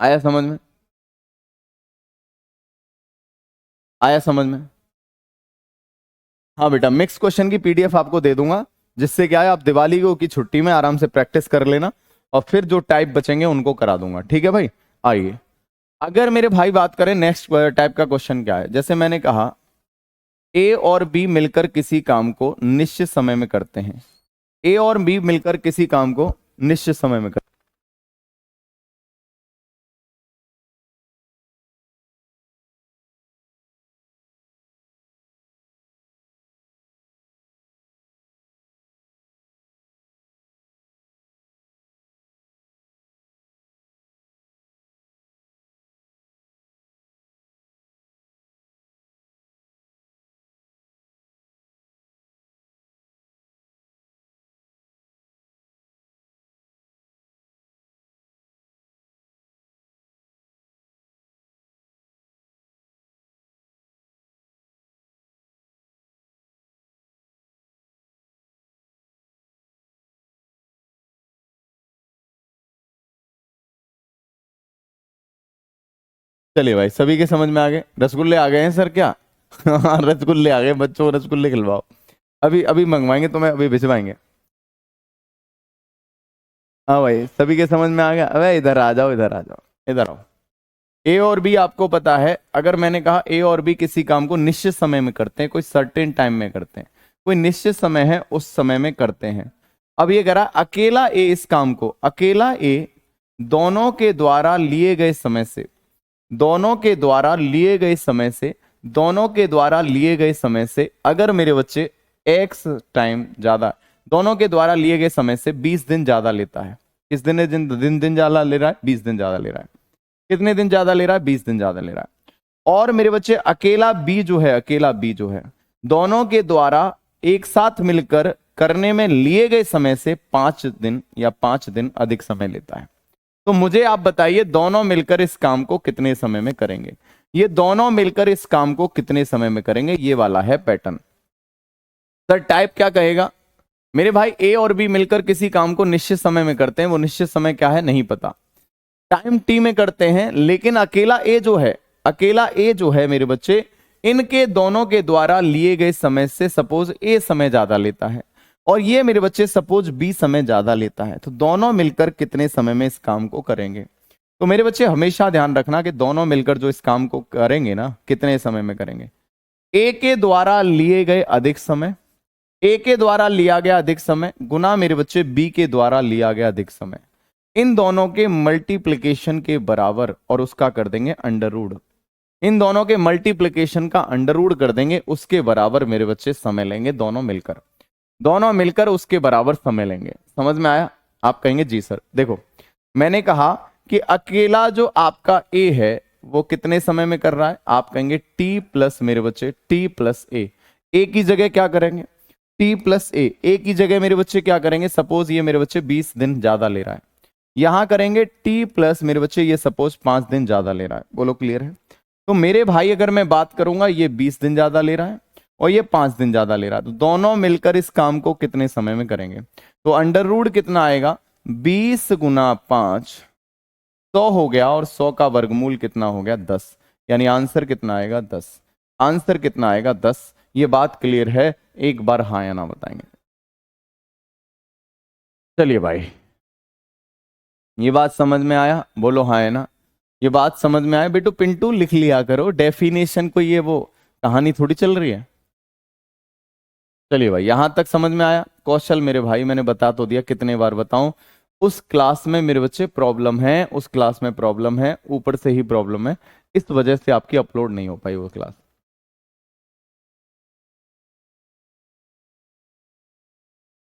आया समझ में? आया समझ में? हाँ बेटा, मिक्स क्वेश्चन की पीडीएफ आपको दे दूंगा, जिससे क्या है आप दिवाली को की छुट्टी में आराम से प्रैक्टिस कर लेना, और फिर जो टाइप बचेंगे उनको करा दूंगा। ठीक है भाई? आइए, अगर मेरे भाई बात करें नेक्स्ट टाइप का क्वेश्चन क्या है, जैसे मैंने कहा ए और बी मिलकर किसी काम को निश्चित समय में करते हैं। ए और बी मिलकर किसी काम को निश्चित समय में करते हैं। चलिए भाई, सभी के समझ में आ गए? रसगुल्ले आ गए हैं सर क्या? हाँ रसगुल्ले आ गए, बच्चों को रसगुल्ले खिलवाओ। अभी अभी मंगवाएंगे, तो मैं अभी भिजवाएंगे। हाँ भाई, सभी के समझ में आ गया? अबे इधर आ जाओ, इधर आ जाओ, इधर आओ। ए और बी आपको पता है, अगर मैंने कहा ए और बी किसी काम को निश्चित समय में करते हैं, कोई सर्टेन टाइम में करते हैं, कोई निश्चित समय है उस समय में करते हैं। अब ये कह रहा अकेला ए इस काम को, अकेला ए दोनों के द्वारा लिए गए समय से, दोनों के द्वारा लिए गए समय से, दोनों के द्वारा लिए गए समय से, अगर मेरे बच्चे एक्स टाइम ज्यादा, दोनों के द्वारा लिए गए समय से 20 दिन ज्यादा लेता है। किस दिन ज्यादा ले रहा है? 20 दिन ज्यादा ले रहा है। कितने दिन ज्यादा ले रहा है? 20 दिन ज्यादा ले रहा है। और मेरे बच्चे अकेला बी जो है, अकेला बी जो है, दोनों के द्वारा एक साथ मिलकर करने में लिए गए समय से 5 दिन या 5 दिन अधिक समय लेता है। तो मुझे आप बताइए, दोनों मिलकर इस काम को कितने समय में करेंगे? ये दोनों मिलकर इस काम को कितने समय में करेंगे, ये वाला है पैटर्न। सर टाइप क्या कहेगा मेरे भाई? ए और बी मिलकर किसी काम को निश्चित समय में करते हैं, वो निश्चित समय क्या है नहीं पता, टाइम टी में करते हैं, लेकिन अकेला ए जो है, अकेला ए जो है मेरे बच्चे, इनके दोनों के द्वारा लिए गए समय से सपोज ए समय ज्यादा लेता है, और ये मेरे बच्चे सपोज बी समय ज्यादा लेता है, तो दोनों मिलकर कितने समय में इस काम को करेंगे? तो मेरे बच्चे हमेशा ध्यान रखना कि दोनों मिलकर जो इस काम को करेंगे ना, कितने समय में करेंगे? ए के द्वारा लिए गए अधिक समय, ए के द्वारा लिया गया अधिक समय गुना मेरे बच्चे बी के द्वारा लिया गया अधिक समय, इन दोनों के मल्टीप्लिकेशन के बराबर, और उसका कर देंगे अंडर रूट। इन दोनों के मल्टीप्लिकेशन का अंडर रूट कर देंगे, उसके बराबर मेरे बच्चे समय लेंगे, दोनों मिलकर, दोनों मिलकर उसके बराबर समय लेंगे। समझ में आया? आप कहेंगे जी सर। देखो, मैंने कहा कि अकेला जो आपका ए है वो कितने समय में कर रहा है? आप कहेंगे टी प्लस मेरे बच्चे टी प्लस ए की जगह क्या करेंगे? टी प्लस ए की जगह मेरे बच्चे क्या करेंगे? सपोज ये मेरे बच्चे 20 दिन ज्यादा ले रहा है, यहां करेंगे टी प्लस मेरे बच्चे ये सपोज 5 दिन ज्यादा ले रहा है। बोलो क्लियर है? तो मेरे भाई अगर मैं बात करूंगा, ये 20 दिन ज्यादा ले रहा है और ये 5 दिन ज्यादा ले रहा है, तो दोनों मिलकर इस काम को कितने समय में करेंगे? तो अंडर रूट कितना आएगा? 20 गुना 5 100 हो गया, और 100 का वर्गमूल कितना हो गया? 10। यानी आंसर कितना आएगा? 10। आंसर कितना आएगा? 10। ये बात क्लियर है? एक बार हाँ या ना बताएंगे। चलिए भाई, ये बात समझ में आया? बोलो हाँ या ना। ये बात समझ में आया? बेटू पिंटू लिख लिया करो डेफिनेशन को, ये वो कहानी थोड़ी चल रही है। चलिए भाई, यहां तक समझ में आया? कौशल मेरे भाई मैंने बता तो दिया, कितने बार बताऊं? उस क्लास में मेरे बच्चे प्रॉब्लम है, उस क्लास में प्रॉब्लम है, ऊपर से ही प्रॉब्लम है, इस वजह से आपकी अपलोड नहीं हो पाई वो क्लास।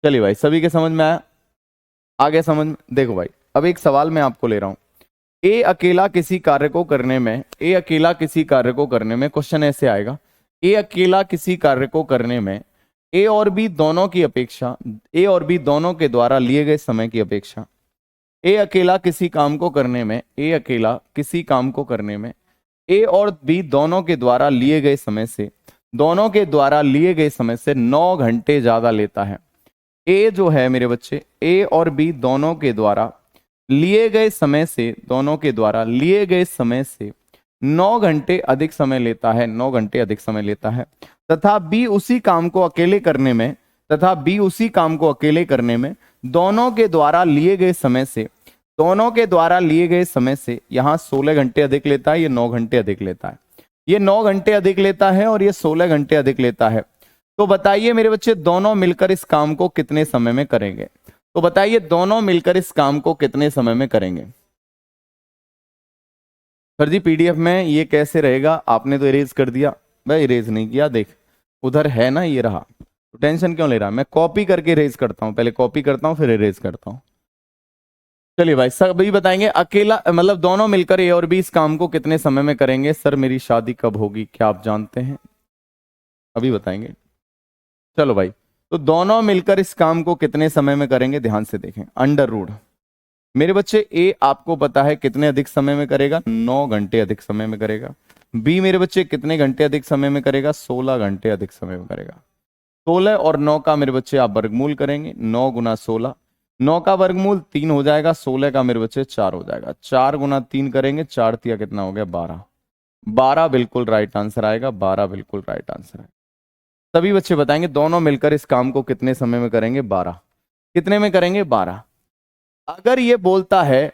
चलिए भाई, सभी के समझ में आया? आगे समझ में देखो भाई, अब एक सवाल मैं आपको ले रहा हूं। ए अकेला किसी कार्य को करने में, ए अकेला किसी कार्य को करने में, क्वेश्चन ऐसे आएगा, ए अकेला किसी कार्य को करने में ए और बी दोनों की अपेक्षा, ए और बी दोनों के द्वारा लिए गए समय की अपेक्षा, ए अकेला किसी काम को करने में, ए अकेला किसी काम को करने में ए और बी दोनों के द्वारा लिए गए समय से, दोनों के द्वारा लिए गए समय से 9 घंटे ज्यादा लेता है। ए जो है मेरे बच्चे, ए और बी दोनों के द्वारा लिए गए समय से, दोनों के द्वारा लिए गए समय से 9 घंटे अधिक समय लेता है, 9 घंटे अधिक समय लेता है। तथा बी उसी काम को अकेले करने में, तथा बी उसी काम को अकेले करने में दोनों के द्वारा लिए गए समय से, दोनों के द्वारा लिए गए समय से यहां 16 घंटे अधिक लेता है, ये 9 घंटे अधिक लेता है, ये 9 घंटे अधिक लेता है और ये 16 घंटे अधिक लेता है। तो बताइए मेरे बच्चे, दोनों मिलकर इस काम को कितने समय में करेंगे? तो बताइए दोनों मिलकर इस काम को कितने समय में करेंगे? सर जी पीडीएफ में ये कैसे रहेगा? आपने तो इरेज कर दिया। भाई इरेज नहीं किया, देख उधर है ना, ये रहा, तो टेंशन क्यों ले रहा? मैं कॉपी करके इरेज करता हूं, पहले कॉपी करता हूं फिर इरेज करता हूं। चलिए भाई, सभी बताएंगे अकेला मतलब दोनों मिलकर ए और बी इस काम को कितने समय में करेंगे? सर मेरी शादी कब होगी, क्या आप जानते हैं? अभी बताएंगे। चलो भाई, तो दोनों मिलकर इस काम को कितने समय में करेंगे? ध्यान से देखें, अंडर रूट मेरे बच्चे, ए आपको पता है कितने अधिक समय में करेगा? 9 घंटे अधिक समय में करेगा। बी मेरे बच्चे कितने घंटे अधिक समय में करेगा? 16 घंटे अधिक समय में करेगा। 16 और 9 का मेरे बच्चे आप वर्गमूल करेंगे, 9 गुना 16, 9 का वर्गमूल 3 हो जाएगा, 16 का मेरे बच्चे 4 हो जाएगा, 4 गुना 3 करेंगे, 4 तिया कितना हो गया? 12। 12 बिल्कुल राइट आंसर आएगा, 12 बिल्कुल राइट आंसर है। सभी बच्चे बताएंगे दोनों मिलकर इस काम को कितने समय में करेंगे? 12। कितने में करेंगे? 12। अगर ये बोलता है,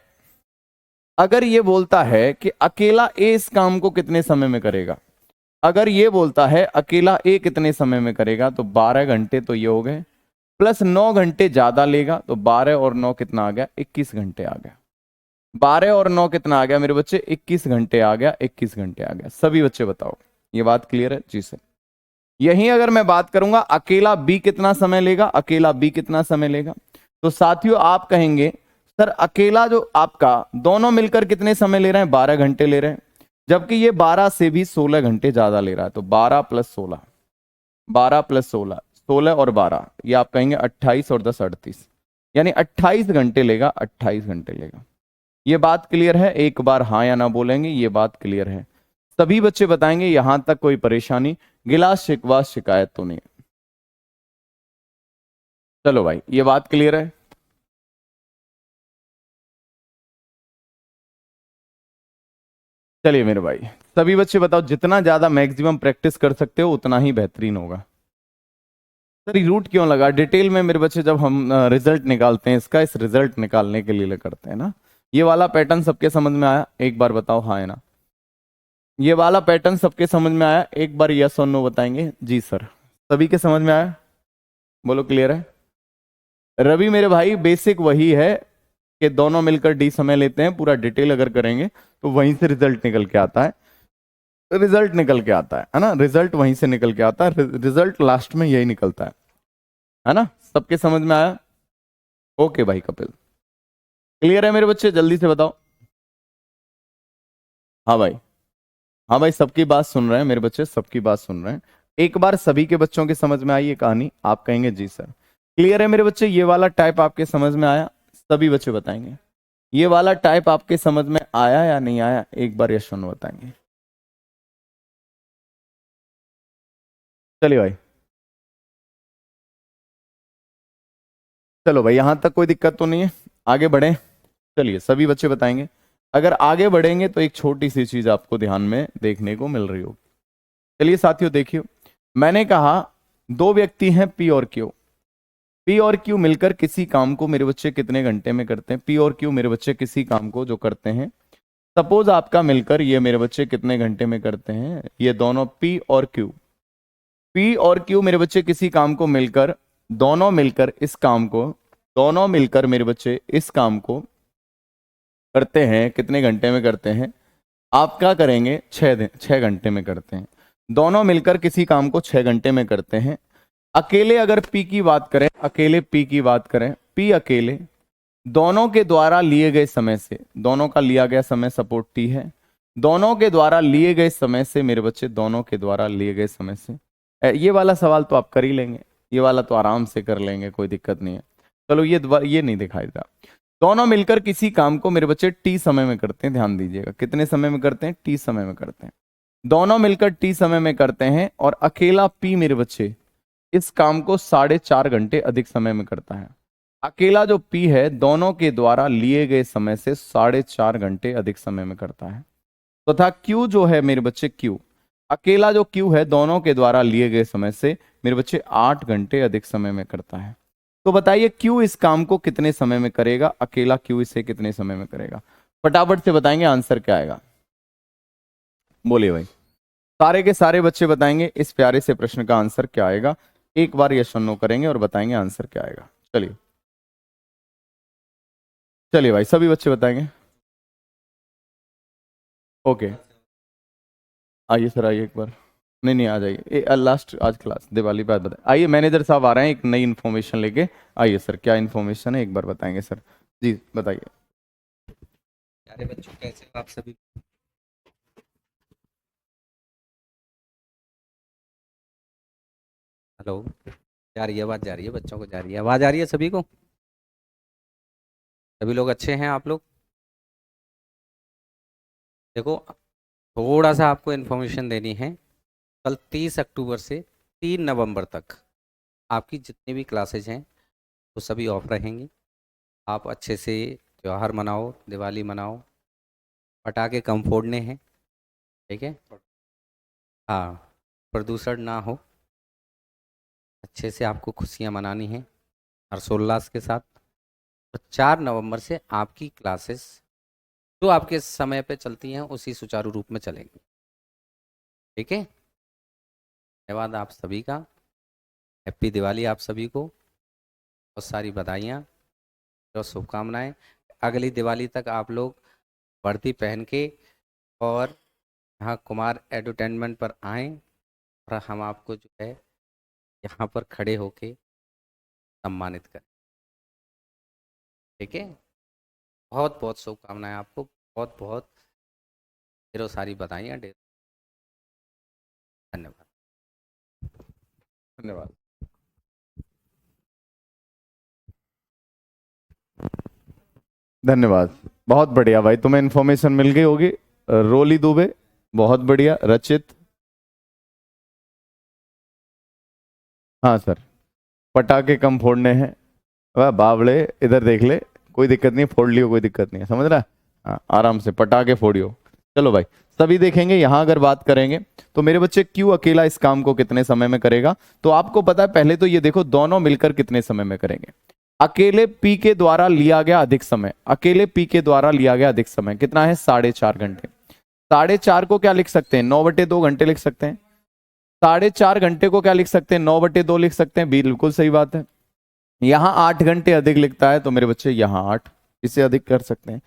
अगर ये बोलता है कि अकेला ए इस काम को कितने समय में करेगा, अगर ये बोलता है अकेला ए कितने समय में करेगा, तो 12 घंटे तो ये हो गए, प्लस 9 घंटे ज्यादा लेगा, तो 12 और 9 कितना आ गया? 21 घंटे आ गया। 12 और 9 कितना आ गया मेरे बच्चे? 21 घंटे आ गया, 21 घंटे आ गया। सभी बच्चे बताओ, ये बात क्लियर है? जी सर। यही अगर मैं बात करूंगा अकेला बी कितना समय लेगा, अकेला बी कितना समय लेगा, तो साथियों आप कहेंगे सर अकेला जो आपका दोनों मिलकर कितने समय ले रहे हैं? 12 घंटे ले रहे हैं, जबकि ये 12 से भी 16 घंटे ज्यादा ले रहा है। तो 12 प्लस 16, 12 प्लस 16, 16 और 12, ये आप कहेंगे 28 और 10 38, यानी 28 घंटे लेगा, 28 घंटे लेगा। ये बात क्लियर है? एक बार हाँ या ना बोलेंगे, ये बात क्लियर है? सभी बच्चे बताएंगे यहां तक कोई परेशानी, गिला शिकवा शिकायत तो नहीं? चलो भाई, ये बात क्लियर है? चलिए मेरे भाई, सभी बच्चे बताओ, जितना ज्यादा मैक्सिमम प्रैक्टिस कर सकते हो उतना ही बेहतरीन होगा। सर रूट क्यों लगा? डिटेल में मेरे बच्चे जब हम रिजल्ट निकालते हैं इसका, इस रिजल्ट निकालने के लिए करते हैं ना। ये वाला पैटर्न सबके समझ में आया? एक बार बताओ हाँ है ना। ये वाला पैटर्न सबके समझ में आया? एक बार यस और नो बताएंगे। जी सर, सभी के समझ में आया? बोलो क्लियर है? रवि मेरे भाई, बेसिक वही है कि दोनों मिलकर डी समय लेते हैं, पूरा डिटेल अगर करेंगे तो वहीं से रिजल्ट निकल के आता है, रिजल्ट निकल के आता है ना, रिजल्ट वहीं से निकल के आता है, रिजल्ट लास्ट में यही निकलता है ना। सबके समझ में आया? ओके भाई कपिल, क्लियर है मेरे बच्चे? जल्दी से बताओ। हाँ भाई, हाँ भाई, सबकी बात सुन रहे हैं मेरे बच्चे, सबकी बात सुन रहे हैं। एक बार सभी के बच्चों के समझ में आई ये कहानी? आप कहेंगे जी सर। क्लियर है मेरे बच्चे? ये वाला टाइप आपके समझ में आया? सभी बच्चे बताएंगे ये वाला टाइप आपके समझ में आया या नहीं आया? एक बार यश नो बताएंगे। चलिए भाई, चलो भाई, यहां तक कोई दिक्कत तो नहीं है, आगे बढ़े। चलिए सभी बच्चे बताएंगे। अगर आगे बढ़ेंगे तो एक छोटी सी चीज आपको ध्यान में देखने को मिल रही होगी। चलिए साथियों देखिए, मैंने कहा दो व्यक्ति हैं पी और क्यू। पी और क्यू मिलकर किसी काम को मेरे बच्चे कितने घंटे में करते हैं? पी और क्यू मेरे बच्चे किसी काम को जो करते हैं, सपोज आपका मिलकर ये मेरे बच्चे कितने घंटे में करते हैं? ये दोनों पी और क्यू, पी और क्यू मेरे बच्चे किसी काम को मिलकर, दोनों मिलकर इस काम को, दोनों मिलकर मेरे बच्चे इस काम को करते हैं, कितने घंटे में करते हैं? आप क्या करेंगे? 6 घंटे में करते हैं। दोनों मिलकर किसी काम को 6 घंटे में करते हैं। अकेले अगर पी की बात करें, अकेले पी की बात करें, पी अकेले दोनों के द्वारा लिए गए समय से, दोनों का लिया गया समय सपोर्ट टी है, दोनों के द्वारा लिए गए समय से मेरे बच्चे, दोनों के द्वारा लिए गए समय से, ये वाला सवाल तो आप कर ही लेंगे, ये वाला तो आराम से कर लेंगे, कोई दिक्कत नहीं है। चलो ये नहीं दिखाई देता। दोनों मिलकर किसी काम को मेरे बच्चे टी समय में करते हैं, ध्यान दीजिएगा, कितने समय में करते हैं? टी समय में करते हैं। दोनों मिलकर टी समय में करते हैं और अकेला पी मेरे बच्चे इस काम को 4.5 घंटे अधिक समय में करता है। अकेला जो पी है दोनों के द्वारा लिए गए समय से 4.5 घंटे अधिक समय में करता है। तो था क्यू जो है मेरे बच्चे, क्यू अकेला जो क्यू है दोनों के द्वारा लिए गए समय से मेरे बच्चे 8 घंटे अधिक समय में करता है। तो बताइए क्यू इस काम को कितने समय में करेगा? अकेला क्यू इसे कितने समय में करेगा? फटाफट से बताएंगे, आंसर क्या आएगा? बोलिए भाई, सारे के सारे बच्चे बताएंगे इस प्यारे से प्रश्न का आंसर क्या आएगा। एक बार यस और नो करेंगे और बताएंगे आंसर क्या आएगा। चलिए चलिए भाई, सभी बच्चे बताएंगे। ओके, आइए सर, आइए एक बार। नहीं नहीं, आ जाइए, लास्ट आज क्लास दिवाली बाद बताए। आइए, मैनेजर साहब आ रहे हैं एक नई इन्फॉर्मेशन लेके। आइए सर, क्या इन्फॉर्मेशन है एक बार बताएंगे सर? जी बताइए। प्यारे बच्चों, कैसे हो आप सभी? हेलो, जा रही है आवाज़? जा रही है बच्चों को? जा रही है आवाज़? आ रही है सभी को? सभी लोग अच्छे हैं आप लोग? देखो, थोड़ा सा आपको इन्फॉर्मेशन देनी है। कल 30 अक्टूबर से 3 नवंबर तक आपकी जितनी भी क्लासेज हैं वो सभी ऑफ रहेंगी। आप अच्छे से त्यौहार मनाओ, दिवाली मनाओ, पटाखे कम फोड़ने हैं, ठीक है? हाँ, प्रदूषण ना हो, अच्छे से आपको खुशियाँ मनानी हैं हर्षोल्लास के साथ। तो 4 नवंबर से आपकी क्लासेस जो आपके समय पे चलती हैं उसी सुचारू रूप में चलेंगी, ठीक है? धन्यवाद आप सभी का। हैप्पी दिवाली आप सभी को, बहुत सारी बधाइयाँ और शुभकामनाएं। अगली दिवाली तक आप लोग वर्दी पहन के और यहाँ कुमार एंटरटेनमेंट पर आएँ और हम आपको जो है यहाँ पर खड़े होके सम्मानित करें, ठीक है? बहुत बहुत शुभकामनाएं आपको, बहुत बहुत ढेरों सारी बधाइयाँ, ढेर धन्यवाद। धन्यवाद। धन्यवाद, बहुत बढ़िया भाई, तुम्हें इन्फॉर्मेशन मिल गई होगी। रोली दुबे, बहुत बढ़िया। रचित, हाँ सर, पटाखे कम फोड़ने हैं। वाह बावड़े, इधर देख ले, कोई दिक्कत नहीं, फोड़ लियो, कोई दिक्कत नहीं है, समझ रहा है? हाँ, आराम से पटाखे फोड़ियो। चलो भाई, सभी देखेंगे। यहां अगर बात करेंगे तो मेरे बच्चे क्यों अकेला इस काम को कितने समय में करेगा? तो आपको पता है, पहले तो ये देखो दोनों मिलकर कितने समय में करेंगे। अकेले पी के द्वारा लिया गया अधिक समय, अकेले पी के द्वारा लिया गया अधिक समय कितना है? 4.5 घंटे। 4.5 को क्या लिख सकते हैं? 9/2 घंटे लिख सकते हैं। 4.5 घंटे को क्या लिख सकते हैं? 9/2 लिख सकते हैं। बिल्कुल सही बात है। यहां 8 घंटे अधिक लिखता है तो मेरे बच्चे यहां 8, इसे अधिक कर सकते हैं।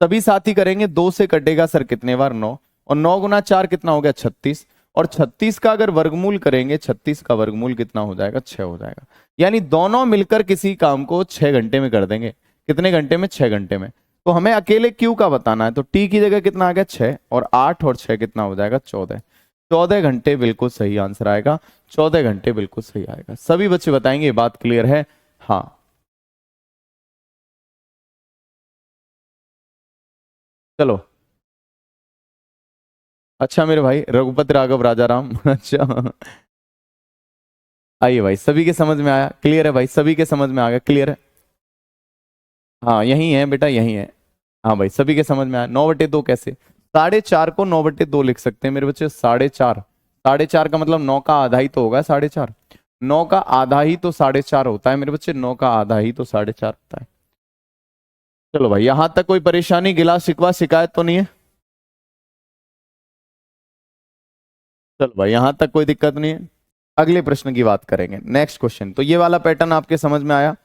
सभी साथी करेंगे, 2 से कटेगा सर कितने बार? 9, और 9 गुना 4 कितना हो गया? 36, और 36 का अगर वर्गमूल करेंगे, 36 का वर्गमूल कितना हो जाएगा? 6 हो जाएगा। यानी दोनों मिलकर किसी काम को 6 घंटे में कर देंगे। कितने घंटे में? 6 घंटे में। तो हमें अकेले क्यू का बताना है, तो टी की जगह कितना आ गया 6, और 8 और 6 कितना हो जाएगा 14। 14 घंटे बिल्कुल सही आंसर आएगा, 14 घंटे बिल्कुल सही आएगा। सभी बच्चे बताएंगे ये बात क्लियर है? हाँ, चलो। अच्छा मेरे भाई रघुपति राघव राजा राम अच्छा, आइए भाई, सभी के समझ में आया? क्लियर है भाई? सभी के समझ में आ गया? क्लियर है? हाँ यही है बेटा, यही है। हाँ भाई, सभी के समझ में आया। 9/2 कैसे? 4.5 को 9/2 लिख सकते हैं मेरे बच्चे। 4.5, 4.5 का मतलब 9 का आधा ही तो होगा 4.5। 9 का आधा ही तो 4.5 होता है मेरे बच्चे, 9 का आधा ही तो 4.5 होता है। चलो भाई, यहां तक कोई परेशानी, गिला शिकवा शिकायत तो नहीं है? चलो भाई, यहां तक कोई दिक्कत नहीं है। अगले प्रश्न की बात करेंगे, नेक्स्ट क्वेश्चन। तो ये वाला पैटर्न आपके समझ में आया?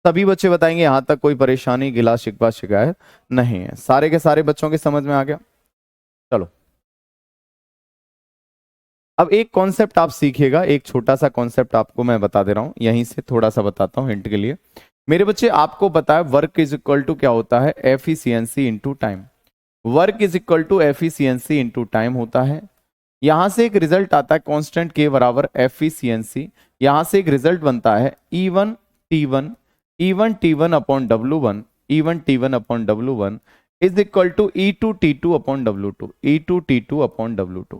सभी बच्चे बताएंगे यहां तक कोई परेशानी, गिला शिकवा शिकायत नहीं है। सारे के सारे बच्चों के समझ में आ गया? चलो, अब एक कॉन्सेप्ट आप सीखिएगा, एक छोटा सा कॉन्सेप्ट आपको मैं बता दे रहा हूं, यहीं से थोड़ा सा बताता हूं हिंट के लिए। मेरे बच्चे, आपको पता है वर्क इज इक्वल टू क्या होता है? Efficiency into time. Work is equal to efficiency into time होता है। यहां से एक रिजल्ट आता है कांस्टेंट के बराबर एफिशिएंसी। यहां से एक रिजल्ट बनता है E1 T1 upon W1, E1 T1 upon W1 is equal to E2 T2 upon W2, E2 T2 upon W2,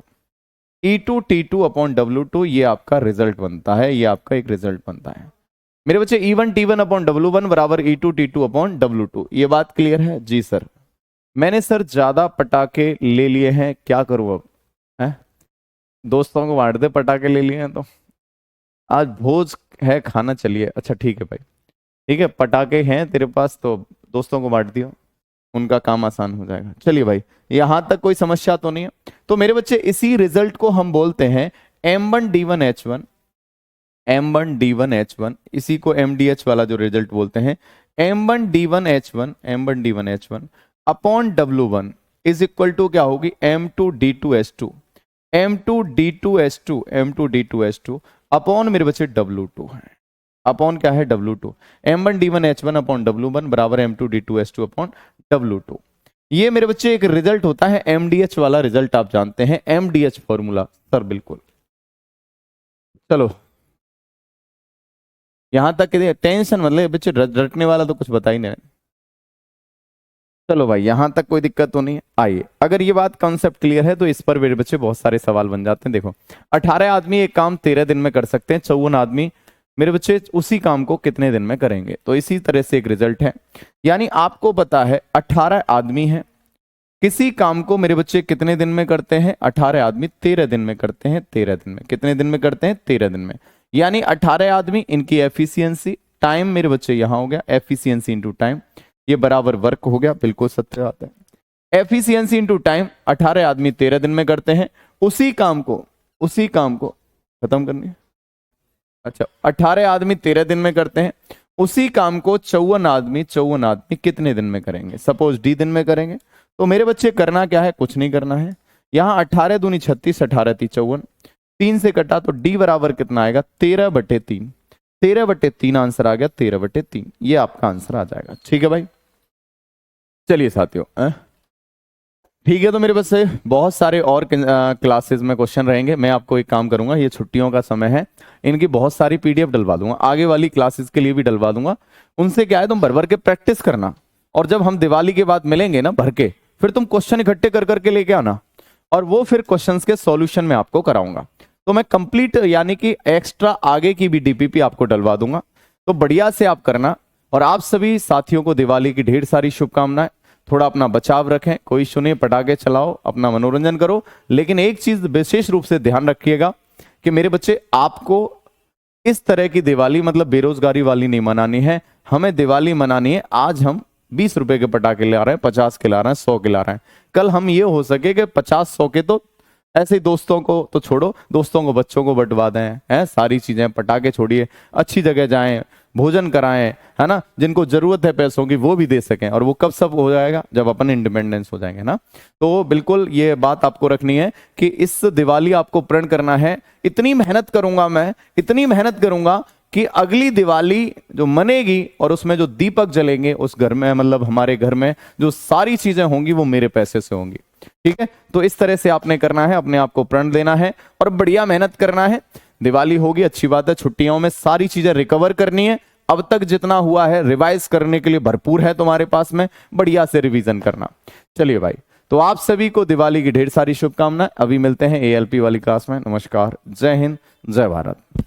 E2 T2 upon W2। ये आपका रिजल्ट बनता है, ये आपका एक रिजल्ट बनता है मेरे बच्चे। E1 T1 अपॉन W1 बराबर E2 T2 अपॉन W2। ये बात क्लियर है? जी सर। मैंने सर ज्यादा पटाखे ले लिए हैं, क्या करूं अब? है, दोस्तों को बांट दे, पटाखे ले लिए हैं तो। आज भोज है, खाना चलिए। अच्छा ठीक है भाई, ठीक है, पटाखे हैं तेरे पास तो दोस्तों को बांट दियो, उनका काम आसान हो जाएगा। चलिए भाई, यहां तक कोई समस्या तो नहीं है? तो मेरे बच्चे, इसी रिजल्ट को हम बोलते हैं M1D1H1, M1D1H1, इसी को MDH वाला जो रिजल्ट बोलते हैं, M1D1H1, M1D1H1 upon W1 is equal to क्या होगी? M2D2H2, M2D2H2, M2D2H2 अपॉन मेरे बच्चे W2 है। अपॉन क्या है? W2। M1D1H1 अपॉन W1 बराबर M2D2H2 अपॉन W2। ये मेरे बच्चे एक रिजल्ट होता है MDH वाला रिजल्ट, आप जानते हैं MDH फॉर्मूला सर, बिल्कुल। चलो, यहां तक के टेंशन मतलब बच्चे, रटने वाला तो कुछ बता ही नहीं। चलो भाई, यहां तक कोई दिक्कत तो नहीं है? आइए, अगर ये बात कॉन्सेप्ट क्लियर है तो इस पर मेरे बच्चे बहुत सारे सवाल बन जाते हैं। देखो, 18 आदमी एक काम 13 दिन में कर सकते हैं, 54 आदमी मेरे बच्चे उसी काम को कितने दिन में करेंगे? तो इसी तरह से एक रिजल्ट है, यानी आपको पता है 18 आदमी हैं, किसी काम को मेरे बच्चे कितने दिन में करते हैं? 18 आदमी 13 दिन में करते हैं। 13 दिन में कितने दिन में करते हैं? 13 दिन में। यानी 18 आदमी, इनकी एफिशिएंसी, टाइम मेरे बच्चे यहां हो गया एफिशिएंसी इंटू टाइम, ये बराबर वर्क हो गया, बिल्कुल सत्य बात है। एफिशिएंसी इंटू टाइम, 18 आदमी 13 दिन में करते हैं, उसी काम को खत्म करनी है। अच्छा, 18 आदमी 13 दिन में करते हैं, उसी काम को 54 आदमी कितने दिन में करेंगे? सपोज D दिन में करेंगे। तो मेरे बच्चे करना क्या है? कुछ नहीं करना है। यहां 18 दूनी 36, 18 × 3 = 54, 3 से कटा तो D बराबर कितना आएगा? 13/3। 13/3 आंसर आ गया, 13/3 ये आपका आंसर आ जाएगा। ठीक है भाई, चलिए साथियों, ठीक है। तो मेरे पास से बहुत सारे और क्लासेस में क्वेश्चन रहेंगे। मैं आपको एक काम करूंगा, ये छुट्टियों का समय है, इनकी बहुत सारी PDF डलवा दूंगा, आगे वाली क्लासेस के लिए भी डलवा दूंगा। उनसे क्या है, तुम भर भर के प्रैक्टिस करना, और जब हम दिवाली के बाद मिलेंगे ना भर के, फिर तुम क्वेश्चन इकट्ठे कर करके लेके आना, और वो फिर क्वेश्चंस के सॉल्यूशन में आपको कराऊंगा। तो मैं कंप्लीट यानी कि एक्स्ट्रा आगे की भी DPP आपको डलवा दूंगा, तो बढ़िया से आप करना। और आप सभी साथियों को दिवाली की ढेर सारी शुभकामनाएं। थोड़ा अपना बचाव रखें, कोई इशू नहीं, पटाखे चलाओ, अपना मनोरंजन करो, लेकिन एक चीज विशेष रूप से ध्यान रखिएगा कि मेरे बच्चे, आपको इस तरह की दिवाली मतलब बेरोजगारी वाली नहीं मनानी है। हमें दिवाली मनानी है, आज हम 20 रुपए के पटाखे ला रहे हैं, 50 के ला रहे हैं, 100 के ला रहे हैं। कल हम ये हो सके कि 50-100 के, तो ऐसे ही दोस्तों को तो छोड़ो, दोस्तों को बच्चों को बंटवा दें, हैं सारी चीजें, पटाखे छोड़िए, अच्छी जगह जाएं, भोजन कराएं, है ना, जिनको जरूरत है पैसों की वो भी दे सकें। और वो कब सब हो जाएगा? जब अपन इंडिपेंडेंस हो जाएंगे ना। तो बिल्कुल ये बात आपको रखनी है कि इस दिवाली आपको प्रण करना है, इतनी मेहनत करूंगा मैं, इतनी मेहनत करूंगा कि अगली दिवाली जो मनेगी और उसमें जो दीपक जलेंगे उस घर में, मतलब हमारे घर में जो सारी चीजें होंगी वो मेरे पैसे से होंगी। ठीक है, तो इस तरह से आपने करना है, अपने आप को प्रण देना है और बढ़िया मेहनत करना है। दिवाली होगी, अच्छी बात है, छुट्टियों में सारी चीजें रिकवर करनी है। अब तक जितना हुआ है रिवाइज करने के लिए भरपूर है तुम्हारे पास में, बढ़िया से रिवीजन करना। चलिए भाई, तो आप सभी को दिवाली की ढेर सारी शुभकामनाएं। अभी मिलते हैं ALP वाली क्लास में। नमस्कार, जय हिंद, जय भारत।